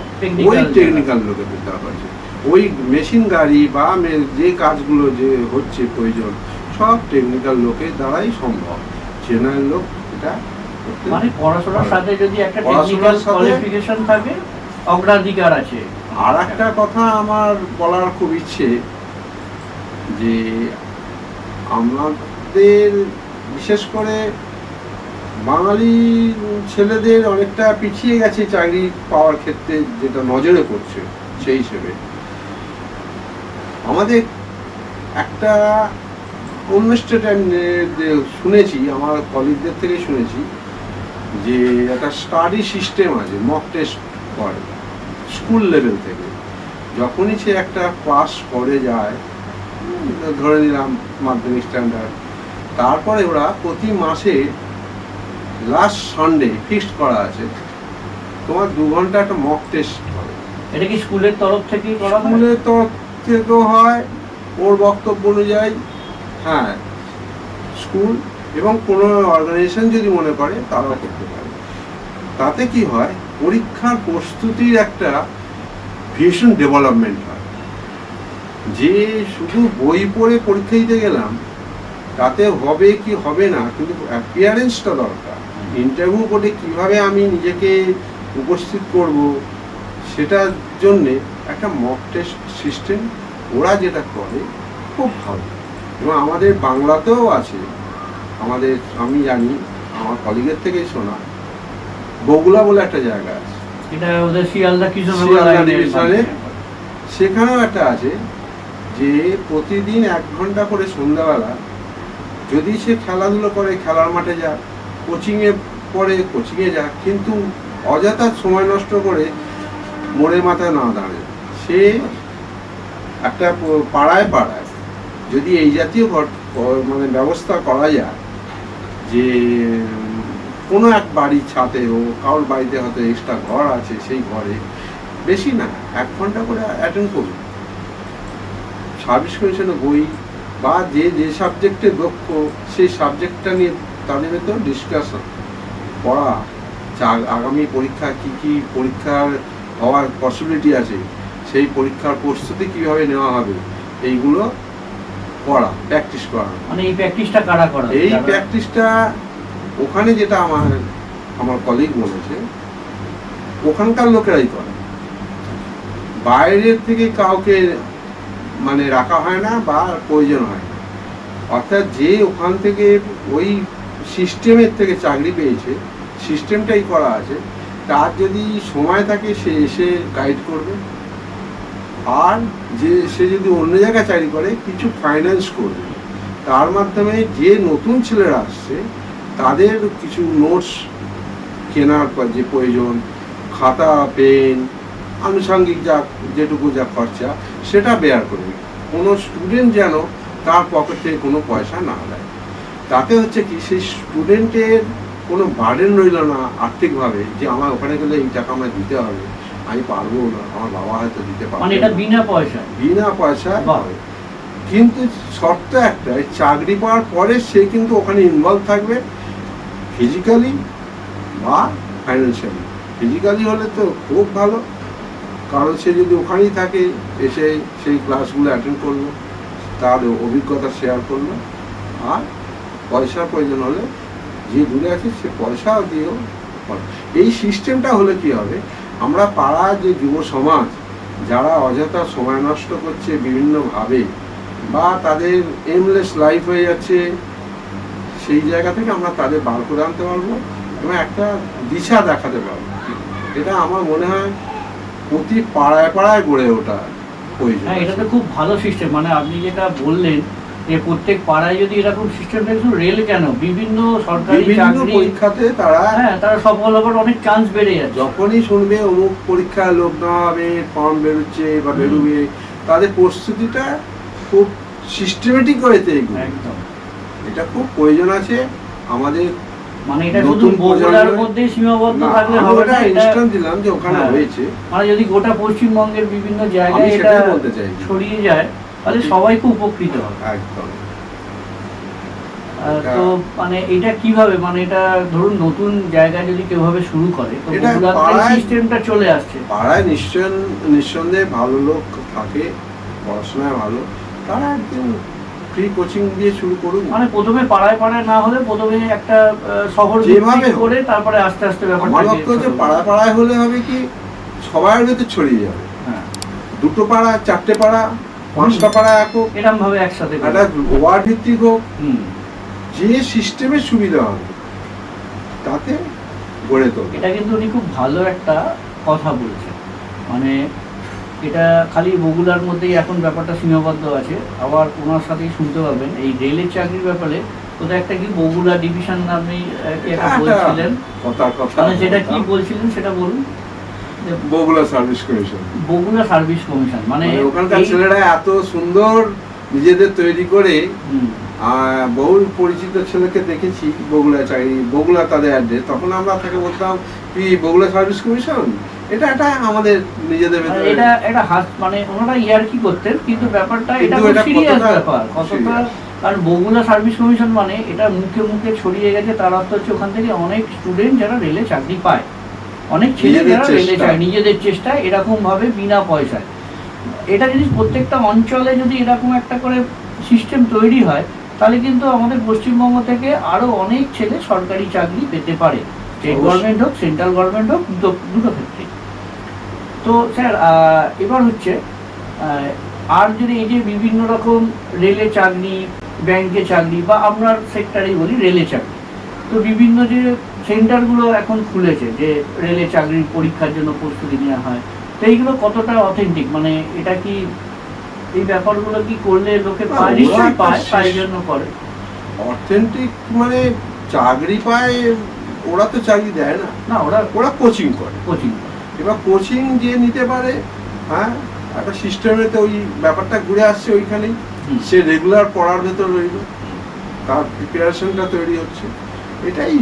ওই টেকনিক্যাল লোকেদের দরকার আছে। ওই মেশিন গাড়ি বা যে কাজগুলো যে হচ্ছে প্রয়োজন, সব টেকনিক্যাল লোকের দ্বারাই সম্ভব। জেনারেল লোক এটা মানে পড়াশোনার সাথে যদি একটা টেকনিক্যাল কোয়ালিফিকেশন থাকে, অগ্রাধিকার আছে। আর একটা কথা আমার বলার খুব ইচ্ছে, যে আমাদের বিশেষ করে বাঙালি ছেলেদের অনেকটা পিছিয়ে গেছে চাকরি পাওয়ার ক্ষেত্রে, যেটা নজরে পড়ছে। সেই হিসেবে আমাদের একটা অন্য স্টেটে শুনেছি, আমার কলিগদের থেকে শুনেছি, যে একটা স্টাডি সিস্টেম আছে, মক টেস্ট করে স্কুল লেভেল থেকে। যখনই সে একটা পাস করে যায়, ধরে নিলাম মাধ্যমিক স্ট্যান্ডার্ড, তারপরে ওরা প্রতি মাসে লাস্ট সানডে ফিক্সড করা আছে, তোমার 2 ঘন্টা একটা মক টেস্ট হবে। এটা কি স্কুলের তরফ থেকেই করা হয়? স্কুলের তরফ থেকেও হয়, ওর বক্তব্য অনুযায়ী। হ্যাঁ, স্কুল এবং কোনো অর্গানাইজেশন যদি মনে করে তারাও করতে পারে। তাতে কি হয়, পরীক্ষার প্রস্তুতির একটা ভীষণ ডেভেলপমেন্ট হয়। যে শুধু বই পড়ে পরীক্ষা দিতে গেলাম, তাতে হবে কি হবে না, কিন্তু অ্যাপিয়ারেন্সটা দরকার। ইন্টারভিউ বোর্ডে কীভাবে আমি নিজেকে উপস্থিত করব, সেটার জন্যে একটা মক টেস্ট সিস্টেম ওরা যেটা করে খুব ভালো। এবং আমাদের বাংলাতেও আছে, আমাদের আমি জানি, আমার কলিগের থেকেই শোনা, বগুলা বলে একটা জায়গা আছে, এটা ওদের শিয়ালদা ডিভিশনে, সেখানেও একটা আছে, যে প্রতিদিন 1 ঘন্টা করে সন্ধ্যাবেলা যদি সে খেলাধুলো করে খেলার মাঠে যাক, কোচিংয়ে পড়ে কোচিংয়ে যাক, কিন্তু অযথা সময় নষ্ট করে মোড়ের মাথায় না দাঁড়ায়। সে একটা পাড়ায় পাড়ায় যদি এই জাতীয় মানে ব্যবস্থা করা যায়, যে কোনো এক বাড়ির ছাদে ও কারোর বাড়িতে হয়তো এক্সট্রা ঘর আছে, সেই ঘরে বেশি না 1 ঘন্টা করে অ্যাটেন্ড করুন। সার্ভিস কমিশনের বই বা যে যে সাবজেক্টে দক্ষ, সেই সাবজেক্টটা নিয়ে তাদের ভেতর ডিসকাশন পড়া, আগামী পরীক্ষা কি কি পরীক্ষার হওয়ার পসিবিলিটি আছে, সেই পরীক্ষার প্রস্তুতি কিভাবে নেওয়া হবে, এইগুলো করা, প্র্যাকটিস করা। মানে এই প্র্যাকটিসটা কারা করে? এই প্র্যাকটিসটা ওখানে যেটা আমার কলিগ বলেছে, ওখানকার লোকেরাই করে, বাইরের থেকে কাউকে মানে রাখা হয় না বা প্রয়োজন হয় না। অর্থাৎ যে ওখান থেকে ওই সিস্টেমের থেকে চাকরি পেয়েছে, সিস্টেমটাই করা আছে, তার যদি সময় থাকে সে এসে গাইড করবে, আর যে সে যদি অন্য জায়গায় চাকরি করে কিছু ফাইন্যান্স করবে, তার মাধ্যমে যে নতুন ছেলেরা আসছে তাদের কিছু নোটস কেনার পর যে প্রয়োজন, খাতা পেন আনুষঙ্গিক যেটুকু যা খরচা সেটা বেয়ার করবে। কোনো স্টুডেন্ট যেন তার পকেট থেকে কোনো পয়সা না দেয়। তাতে হচ্ছে কি, সেই স্টুডেন্টের কোনো বার্ডেন রইল না আর্থিকভাবে, যে আমার ওখানে গেলে এই টাকা আমায় দিতে হবে, আমি পারবো না, আমার বাবা হয়তো দিতে পারবে, মানে এটা বিনা পয়সায় হবে। কিন্তু শর্ত একটাই, চাকরি পাওয়ার পরে সে কিন্তু ওখানে ইনভলভ থাকবে ফিজিক্যালি বা ফাইন্যান্সিয়ালি। ফিজিক্যালি হলে তো খুব ভালো, কারণ সে যদি ওখানেই থাকে, এসে সেই ক্লাসগুলো অ্যাটেন্ড করলো, তার অভিজ্ঞতা শেয়ার করলো, আর পয়সার প্রয়োজন হলে যে দূরে আছে সে পয়সাও দিয়েও করে। এই সিস্টেমটা হলে কি হবে, আমরা পাড়ার যে যুব সমাজ যারা অযথা সময় নষ্ট করছে বিভিন্নভাবে, বা তাদের এমলেস লাইফ হয়ে যাচ্ছে, সেই জায়গা থেকে আমরা তাদের বার করে আনতে পারবো এবং একটা দিশা দেখাতে পারবো। এটা আমার মনে হয় প্রতি পাড়ায় পাড়ায় গড়ে ওঠা প্রয়োজন। হ্যাঁ, এটা তো খুব ভালো সিস্টেম। মানে আপনি যেটা বললেন যে প্রত্যেক পাড়ায় যদি এরকম সিস্টেমটা, একটু রেল কেন, বিভিন্ন সরকারি চাকরি পরীক্ষাতে তারা সফল হবার অনেক চান্স বেড়ে যাচ্ছে। যখনই শুনবে অমুক পরীক্ষায় লোক নেওয়া হবে, ফর্ম বেরোচ্ছে বা বেরোবে, তাদের প্রস্তুতিটা খুব সিস্টেমেটিক করে তৈরি। একদম, এটা খুব প্রয়োজন আছে আমাদের। মানে এটা শুধু বগুড়ার মধ্যে সীমাবদ্ধ থাকলে হবে না। এটা ইনস্ট্যান্ট দিলাম যে ওখানে হয়েছে, মানে যদি গোটা পশ্চিমবঙ্গের বিভিন্ন জায়গায় এটা ছড়িয়ে যায় তাহলে সবাইকে উপকৃত হবে। একদম। তো মানে এটা কিভাবে, মানে এটা ধরুন নতুন জায়গায় যদি কেউ ভাবে শুরু করে, তো সিস্টেমটা চলে আসছে পাড়ায়, নিঃসন্দেহে ভালো লোক থাকে, পড়াশোনায় ভালো, তারা একদিন ফ্রি কোচিং দিয়ে শুরু করুন। মানে প্রথমে পাড়ায় পাড়ায় না হলে প্রথমে একটা শহর যেভাবে করে তারপরে আস্তে আস্তে ব্যাপারটা। আমার লক্ষ্য হচ্ছে পাড়ায় পাড়ায় হলে হবে কি, সবার ভেতর ছড়িয়ে যাবে। হ্যাঁ, 2টো পাড়া, 4টে পাড়া, 5টা পাড়া একক, এরকম ভাবে একসাথে একটা ওয়ার্ড ভিত্তিক হোক, যে সিস্টেমের সুবিধা হবে তাতে গড়ে তোলে। এটা কিন্তু উনি খুব ভালো একটা কথা বলছেন। মানে এটা খালি বগুড়ার মধ্যেই এখন ব্যাপারটা সীমাবদ্ধ আছে। আবার ওনার সাথেই শুনতে পাবেন এই রেলের চাকরির ব্যাপারে কোথাও একটা কি বগুড়া ডিভিশন নামে বলছিলেন, মানে যেটা কি বলছিলেন সেটা বলুন। Bogura service commission, Bogura service commission, মানে ওখানকার ছেলেরা এত সুন্দর নিজেদের তৈরি করে, বহু পরিচিত ছেলেকে দেখেছি বগুড়া চাকরি, বগুড়া তাদের অ্যাড্রেস, তখন আমরা তাকে বলতাম কি বগুড়া সার্ভিস কমিশন, এটা আমাদের নিজেদের ভেতরে এটা একটা মানে ওনারা ইয়ার্কি করতেন, কিন্তু ব্যাপারটা এটা খুব সিরিয়াস ব্যাপার কতটা। কারণ বগুড়া সার্ভিস কমিশন মানে এটা মুখে মুখে ছড়িয়ে গেছে, তার অর্থ হচ্ছে ওখান থেকে অনেক স্টুডেন্ট যারা রেলে চাকরি পায়, অনেক ছেলে যারা রেলে চায় নিজেদের চেষ্টায় এরকম ভাবে বিনা পয়সায়। এটা যদি প্রত্যেকটা অঞ্চলে যদি এরকম একটা করে সিস্টেম তৈরি হয়, তাহলে কিন্তু আমাদের পশ্চিমবঙ্গ থেকে আরো অনেক ছেলে সরকারি চাকরি পেতে পারে, স্টেট গভর্নমেন্ট হোক, সেন্ট্রাল গভর্নমেন্ট হোক, দুটো ক্ষেত্রে। তো স্যার, এবার হচ্ছে আর যদি এই যে বিভিন্ন রকম রেলে চাকরি, ব্যাংকে চাকরি, বা আপনার সেক্টরেই বলি রেলে চাকরি, তো বিভিন্ন যে সেন্টারগুলো এখন খুলেছে যে রেলে চাকরির পরীক্ষার জন্য প্রস্তুতি নেওয়া হয়, তো এইগুলো কতটা অথেন্টিক, মানে এটা কি এই ব্যাপারগুলো কি করলে লোকে পায়? নিশ্চয়ই পায়, তাই জন্য করে। অথেন্টিক মানে চাকরি পায়, ওরা তো চাকরি দেয় না, ওরা কোচিং করে। এবার কোচিং যে নিতে পারে, হ্যাঁ, একটা সিস্টেমেতে ওই ব্যাপারটা ঘুরে আসছে, ওইখানেই সে রেগুলার পড়ার ভেতর রইল, তার প্রিপারেশনটা তৈরি হচ্ছে। এটাই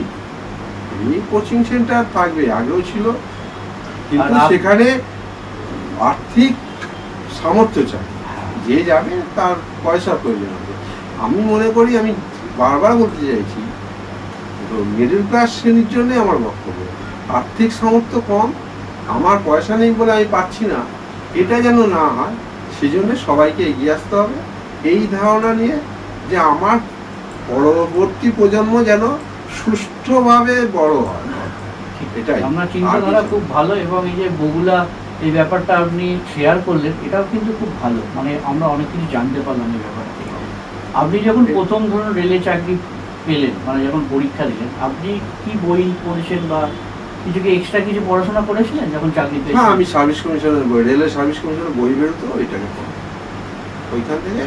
এই কোচিং সেন্টার থাকবে, আগেও ছিল, কিন্তু সেখানে আর্থিক সামর্থ্য চাই, যে যাবে তার পয়সার প্রয়োজন হবে। আমি মনে করি, আমি বারবার বলতে চাইছি, তো মিডল ক্লাস শ্রেণীর জন্য আমার বক্তব্য, আর্থিক সামর্থ্য কম, আমার পয়সা নেই বলে আমি পাচ্ছি না, এটা যেন না হয়, সেজন্য সবাইকে এগিয়ে আসতে হবে এই ধারণা নিয়ে, যে আমার পরবর্তী প্রজন্ম যেন সুষ্ঠুভাবে বড় হয়। এটাই আপনার চিন্তাধারা খুব ভালো, এবং এই যে বগুলা এই ব্যাপারটা আপনি শেয়ার করলেন, এটাও কিন্তু খুব ভালো। মানে আমরা অনেক কিছু জানতে পারলাম এই ব্যাপার থেকে। আপনি যখন প্রথম ধরুন রেলে চাকরি পেলেন, মানে যখন পরীক্ষা দিলেন, আপনি কি বই পড়েছেন বা কিছু কি এক্সট্রা কিছু পড়াশোনা করেছিলেন যখন চাকরি হ্যাঁ, পেয়েছেন? আমি সার্ভিস কমিশনের বই, রেলের সার্ভিস কমিশনের বই বেরোতো, ওইটাকে পড়ি। ওইখান থেকে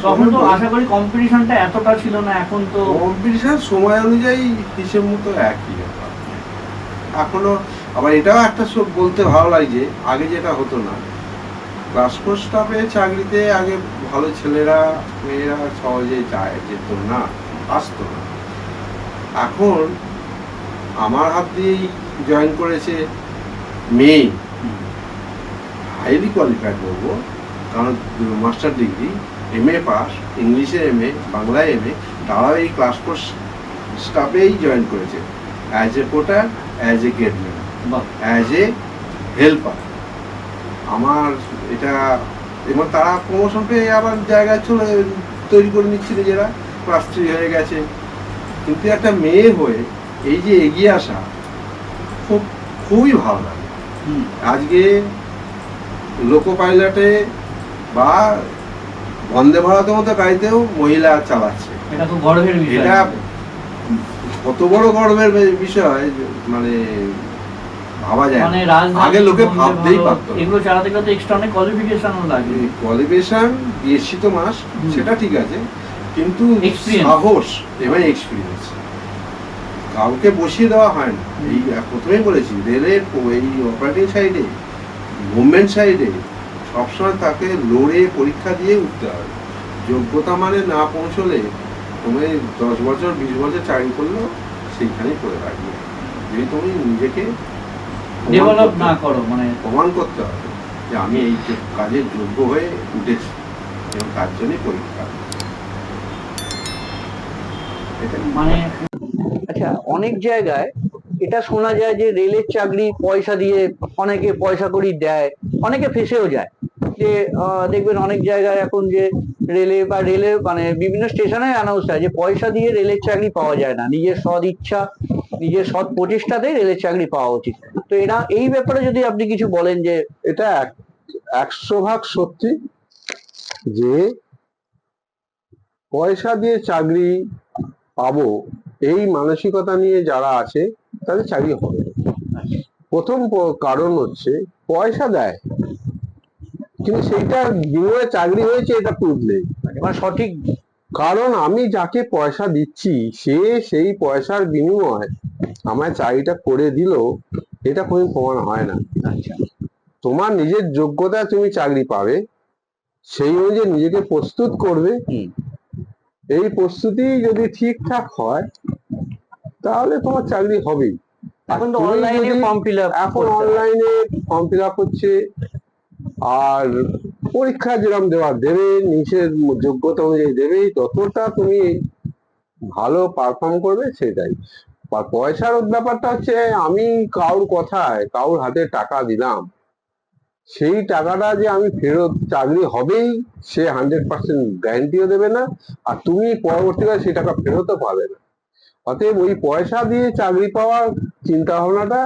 তখন তো আশা করি কম্পিটিশনটা এতটা ছিল না, এখন তো কম্পিটিশন সময় অনুযায়ী হিসেব মতো একই ব্যাপার। এখনো আবার এটাও একটা সব বলতে ভালো লাগছে, আগে যেটা হতো না, ক্লাস ফোর স্টাফে চাকরিতে আগে ভালো ছেলেরা মেয়েরা সহজে যেত না, আসতো না। এখন আমার হাত দিয়েই জয়েন করেছে মেয়ে, হাইলি কোয়ালিফাইড বলবো, কারণ মাস্টার ডিগ্রি, MA পাস, ইংলিশে MA, বাংলায় MA, তারাও এই ক্লাস ফোর স্টাফেই জয়েন করেছে, as a porter, as a gateman, as a helper. আমার এটা, এবং তারা প্রমোশন পেয়ে আবার জায়গায় তৈরি করে নিচ্ছে নিজেরা, ক্লাস 3 হয়ে গেছে। কিন্তু একটা মেয়ে হয়ে এই যে এগিয়ে আসা খুবই ভালো লাগে। আজকে লোকো পাইলটে বা বন্দে ভারতের মতো গাড়িতেও মহিলা চালাচ্ছে, এটা খুব গর্বের বিষয়। এটা কত বড় গর্বের বিষয়, মানে ভাবা যায় মানে আগে লোকে ভাবতেই পারতো। এগুলো চালাতে গেলে তো এক্সট্রা অনেক কোয়ালিফিকেশনও লাগে। কোয়ালিফিকেশন বিএসসি তো মাস, সেটা ঠিক আছে, কিন্তু সাহস এবং এক্সপিরিয়েন্স কাউকে বসিয়ে দেওয়া হয় না। এই প্রথমেই বলেছি, রেলের এই অপারেটিং সাইডে, মুভমেন্ট সাইডে সবসময় তাকে লড়ে পরীক্ষা দিয়ে উঠতে হবে। যোগ্যতা মানে না পৌঁছলে তুমি 10 বছর 20 বছর চাকরি করলেও সেইখানেই পড়ে থাকবে, যদি তুমি নিজেকে ডেভেলপ না করো। মানে প্রমাণ করতে হবে যে আমি এই কাজের যোগ্য হয়ে উঠেছি, এবং তার জন্যই পরীক্ষা। মানে আচ্ছা, অনেক জায়গায় এটা শোনা যায় যে রেলের চাকরি পয়সা দিয়ে, অনেকে পয়সা করি দেয়, অনেকে ফেসেও যায়। যে দেখবেন অনেক জায়গায় এখন যে রেলে মানে বিভিন্ন স্টেশনে অ্যানাউন্স হয় যে পয়সা দিয়ে রেলের চাকরি পাওয়া যায় না, নিজের সৎ ইচ্ছা, নিজের সৎ প্রচেষ্টাতেই রেলের চাকরি পাওয়া উচিত। তো এরা এই ব্যাপারে যদি আপনি কিছু বলেন। যে এটা 100% সত্যি যে পয়সা দিয়ে চাকরি পাবো এই মানসিকতা নিয়ে যারা আছে তাদের চাকরি হবে। প্রথম কারণ হচ্ছে পয়সা দেয়, কিন্তু সেইটা বিনিময়ে চাকরি হয়েছে এটা প্রুফ নেই, মানে সঠিক। কারণ আমি যাকে পয়সা দিচ্ছি সে সেই পয়সার বিনিময়ে আমায় চাকরিটা করে দিল, এটা কোনো প্রমাণ হয় না। আচ্ছা, তোমার নিজের যোগ্যতা তুমি চাকরি পাবে, সেই অনুযায়ী নিজেকে প্রস্তুত করবে। এই প্রস্তুতি যদি ঠিকঠাক হয় তাহলে তোমার চাকরি হবেই। এখন তো অনলাইনে ফর্ম ফিল আপ, এখন অনলাইনে ফর্ম ফিল আপ হচ্ছে, আর পরীক্ষা যেরকম দেবে নিজের যোগ্যতা অনুযায়ী দেবেই, যতটা তুমি ভালো পারফর্ম করবে সেটাই। আর পয়সার ব্যাপারটা হচ্ছে, আমি কারোর কথায় কারোর হাতে টাকা দিলাম, সেই টাকাটা যে আমি ফেরত চাকরি হবেই সে 100% গ্যারান্টিও দেবে না, আর তুমি পরবর্তীকালে সেই টাকা ফেরতও পাবে না। অতএব ওই পয়সা দিয়ে চাকরি পাওয়ার চিন্তা ভাবনাটা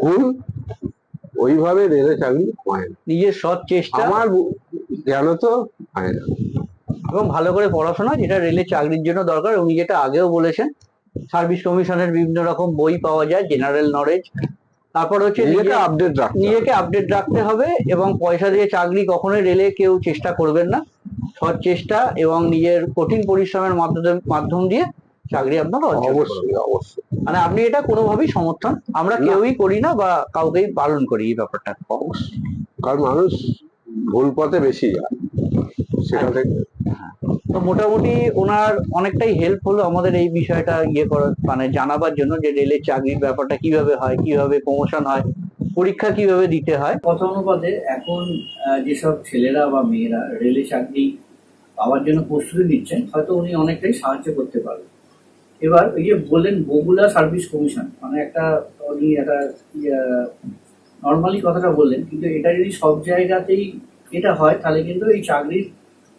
ভুল, ওইভাবে রেলে চাকরি হয় না। নিজের সৎ চেষ্টা আমার জ্ঞান তো হয় না, এবং ভালো করে পড়াশোনা, যেটা রেলের চাকরির জন্য দরকার। উনি যেটা আগেও বলেছেন, সার্ভিস কমিশনের বিভিন্ন রকম বই পাওয়া যায়, জেনারেল নলেজ। তারপর হচ্ছে নিজেকে আপডেট রাখতে হবে, এবং পয়সা দিয়ে চাকরি কখনোই রেলে কেউ চেষ্টা করবেন না। সৎ চেষ্টা এবং নিজের কঠিন পরিশ্রমের মাধ্যম দিয়ে চাকরি আপনার অবশ্যই অবশ্যই। মানে আপনি এটা কোনোভাবেই সমর্থন আমরা কেউই করি না, বা কাউকেই পালন করি এই ব্যাপারটা। অবশ্যই, কারণ মানুষ ভুল পথে বেশি যায় সেটা থেকে। তো মোটামুটি ওনার অনেকটাই হেল্প হলো আমাদের এই বিষয়টা করার, মানে জানাবার জন্য যে রেলের চাকরির ব্যাপারটা কিভাবে হয়, কিভাবে প্রমোশন হয়, পরীক্ষা কিভাবে দিতে হয়। কথা অনুপাতে এখন যেসব ছেলেরা বা মেয়েরা রেলে চাকরি পাওয়ার জন্য প্রস্তুতি নিচ্ছেন, হয়তো উনি অনেকটাই সাহায্য করতে পারবেন। এবার ওই যে বললেন বগুলা সার্ভিস কমিশন, মানে একটা উনি একটা নর্মালি কথাটা বললেন, কিন্তু এটা যদি সব জায়গাতেই এটা হয় তাহলে কিন্তু এই চাকরির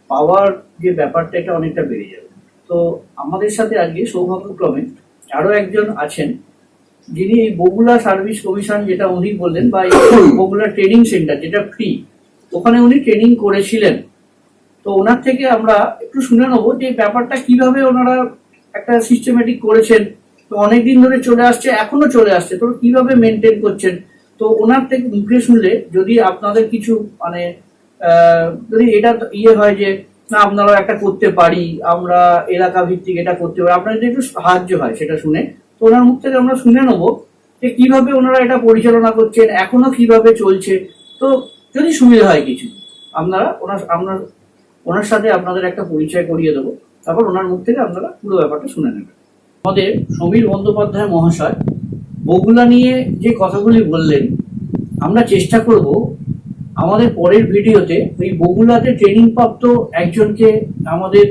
পাওয়ার যে ব্যাপারটা এটা অনেকটা বেড়ে যাবে। তো আমাদের সাথে আজকে সৌভাগ্যক্রমে আরো একজন আছেন যিনি এই বগুলা সার্ভিস কমিশন যেটা উনি বললেন বা এই বগুলা ট্রেনিং সেন্টার যেটা ফ্রি, ওখানে উনি ট্রেনিং করেছিলেন। তো ওনার থেকে আমরা একটু শুনে নেবো যে ব্যাপারটা কিভাবে ওনারা একটা সিস্টেমেটিক করেছেন, তো অনেকদিন ধরে চলে আসছে, এখনো চলে আসছে, তো কিভাবে মেনটেন করছেন। তো ওনার থেকে মুখে শুনলে যদি আপনাদের কিছু মানে যদি এটা হয় যে না আপনারা একটা করতে পারি, আমরা এলাকা ভিত্তিক এটা করতে পারি, আপনার যদি একটু সাহায্য হয় সেটা শুনে, তো ওনার মুখ থেকে আমরা শুনে নেবো যে কিভাবে ওনারা এটা পরিচালনা করছেন, এখনো কিভাবে চলছে। তো যদি সুবিধা হয় কিছু, আপনারা ওনার সাথে আপনাদের একটা পরিচয় করিয়ে দেবো, তারপর ওনার মুখ থেকে আপনারা পুরো ব্যাপারটা শুনে নেবেন। আমাদের সমীর বন্দ্যোপাধ্যায় মহাশয় বগুলা নিয়ে যে কথাগুলি বললেন, আমরা চেষ্টা করব আমাদের পরের ভিডিওতে ওই বগুলাতে ট্রেনিং প্রাপ্ত একজনকে আমাদের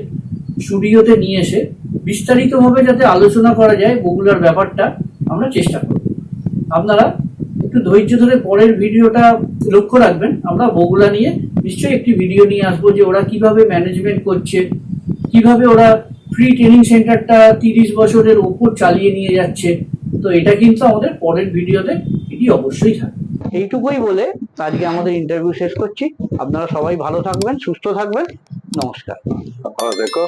স্টুডিওতে নিয়ে এসে বিস্তারিতভাবে যাতে আলোচনা করা যায় বগুলার ব্যাপারটা, আমরা চেষ্টা করব। আপনারা একটু ধৈর্য ধরে পরের ভিডিওটা লক্ষ্য রাখবেন। আমরা বগুলা নিয়ে নিশ্চয়ই একটি ভিডিও নিয়ে আসবো যে ওরা কিভাবে ম্যানেজমেন্ট করছে, কিভাবে ওরা ফ্রি ট্রেনিং সেন্টারটা 30 বছরের উপর চালিয়ে নিয়ে যাচ্ছে। তো এটা কিন্তু আমাদের পরের ভিডিওতে এটি অবশ্যই থাকবে। এইটুকুই বলে আজকে আমাদের ইন্টারভিউ শেষ করছি। আপনারা সবাই ভালো থাকবেন, সুস্থ থাকবেন। নমস্কার। দেখো